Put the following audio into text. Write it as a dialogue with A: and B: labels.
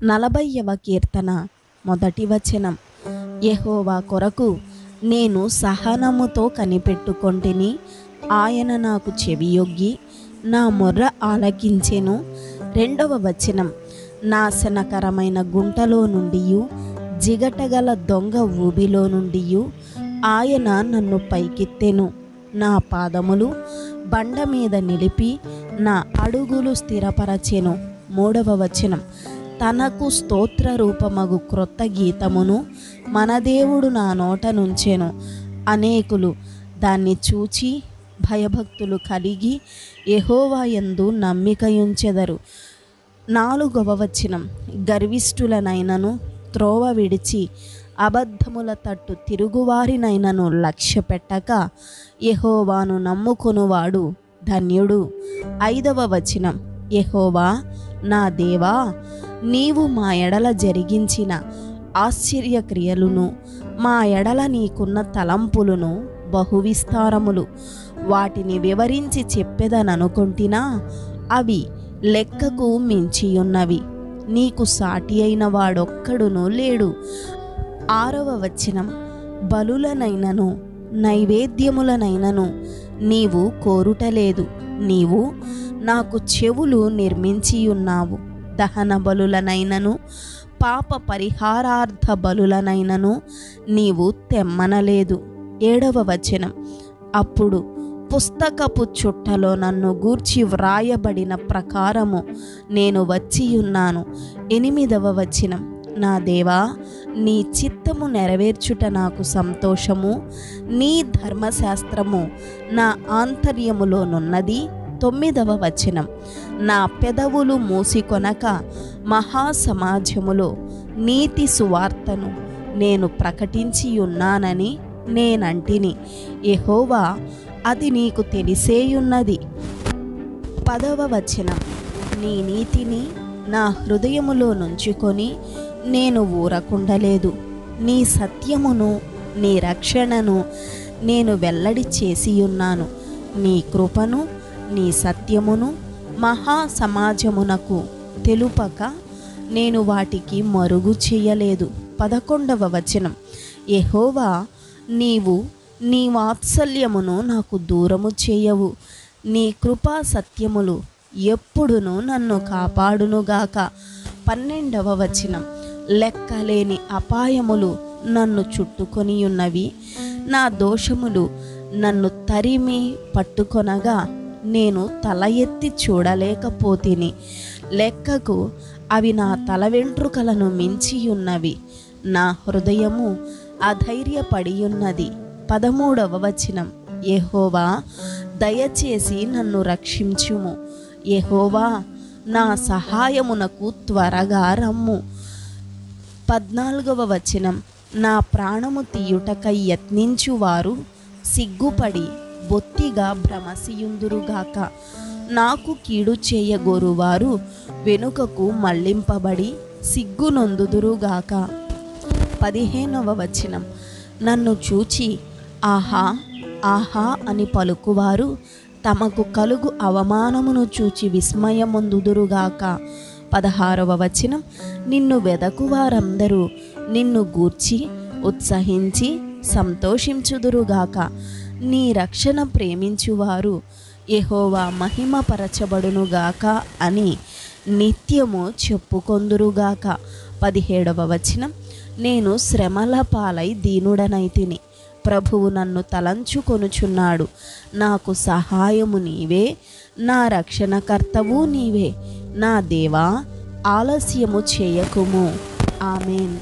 A: 40వ కీర్తన మొదటి వచనం. యెహోవా కొరకు నేను సహనముతో కనిపెట్టుకొంటిని. ఆయన నాకు చెవియొగ్గి నా మొర్ర ఆలకించెను. 2వ వచనం. నాశనకరమైన గుంటలో నుండియు జిగటగల దొంగ ఊబిలో నుండియు ఆయన నన్ను పైకెత్తెను. నా పాదములు బండ మీద నిలిపి నా అడుగులు స్థిరపరచెను. 3వ వచనం. తనకు స్తోత్ర రూపమగు క్రొత్త గీతమును మన దేవుడు నా నోట నుంచెను. అనేకులు దాన్ని చూచి భయభక్తులు కలిగి యెహోవా యందు నమ్మికయుంచెదరు. 4వ వచనం. గర్విష్ఠులనైనను త్రోవ విడిచి అబద్ధముల తట్టు తిరుగువారినైనను లక్ష్య పెట్టక యెహోవాను నమ్ముకొనువాడు ధన్యుడు. 5వ వచనం. యెహోవా నా దేవా, నీవు మా ఎడల జరిగించిన ఆశ్చర్యక్రియలను మా ఎడల నీకున్న తలంపులను బహువిస్తారములు. వాటిని వివరించి చెప్పెదననుకొంటినా అవి లెక్కకు మించియున్నవి. నీకు సాటి అయిన వాడొక్కడునూ లేడు. 6వ వచనం. బలులనైనను నైవేద్యములనైనను నీవు కోరుటలేదు. నీవు నాకు చెవులు నిర్మించియున్నావు. దహన బలులనైనను పాప పరిహారార్థ బలులనైనను నీవు తెమ్మనలేదు. 7వ వచనం. అప్పుడు పుస్తకపు చుట్టలో నన్ను గూర్చి వ్రాయబడిన ప్రకారము నేను వచ్చియున్నాను. 8వ వచనం. నా దేవా, నీ చిత్తము నెరవేర్చుట నాకు సంతోషము. నీ ధర్మశాస్త్రము నా ఆంతర్యములోనున్నది. 9వ వచనం. నా పెదవులు మూసికొనక మహాసమాజములో నీతి సువార్తను నేను ప్రకటించియున్నానని నేనంటిని. యెహోవా, అది నీకు తెలిసేయున్నది. 10వ వచనం. నీ నీతిని నా హృదయములో నుంచుకొని నేను ఊరకుండలేదు. నీ సత్యమును నీ రక్షణను నేను వెల్లడి చేసియున్నాను. నీ కృపను నీ సత్యమును మహాసమాజమునకు తెలుపక నేను వాటికి మరుగు చేయలేదు. 11వ వచనం. యెహోవా, నీవు నీ వాత్సల్యమును నాకు దూరము చేయవు. నీ కృపా సత్యములు ఎప్పుడును నన్ను కాపాడునుగాక. 12వ వచనం. లెక్కలేని అపాయములు నన్ను చుట్టుకొనియున్నవి. నా దోషములు నన్ను తరిమి పట్టుకొనగా నేను తల ఎత్తి చూడలేకపోతిని. లెక్కకు అవి నా తల వెంట్రుకలను మించియున్నవి. నా హృదయము అధైర్యపడియున్నది. 13వ వచనం. యెహోవా, దయచేసి నన్ను రక్షించుము. యెహోవా, నా సహాయమునకు త్వరగా రమ్ము. 14వ వచనం. నా ప్రాణము తీయుటకై యత్నించువారు సిగ్గుపడి బొత్తిగా భ్రమసియుందురుగాక. నాకు కీడు చేయగోరువారు వెనుకకు మళ్లింపబడి సిగ్గునొందుదురుగాక. 15వ వచనం. నన్ను చూచి ఆహా ఆహా అని పలుకువారు తమకు కలుగు అవమానమును చూచి విస్మయమొందుదురుగాక. 16వ వచనం. నిన్ను వెదకువారందరూ నిన్ను గూర్చి ఉత్సహించి సంతోషించుదురుగాక. నీ రక్షణ ప్రేమించువారు యెహోవా మహిమపరచబడునుగాక అని నిత్యము చెప్పుకొందురుగాక. 17వ వచనం. నేను శ్రమల పాలై దీనుడనైతిని. ప్రభువు నన్ను తలంచుకొనుచున్నాడు. నాకు సహాయము నీవే, నా రక్షణకర్తవు నీవే. నా దేవా, ఆలస్యము చేయకుము. ఆమేన్.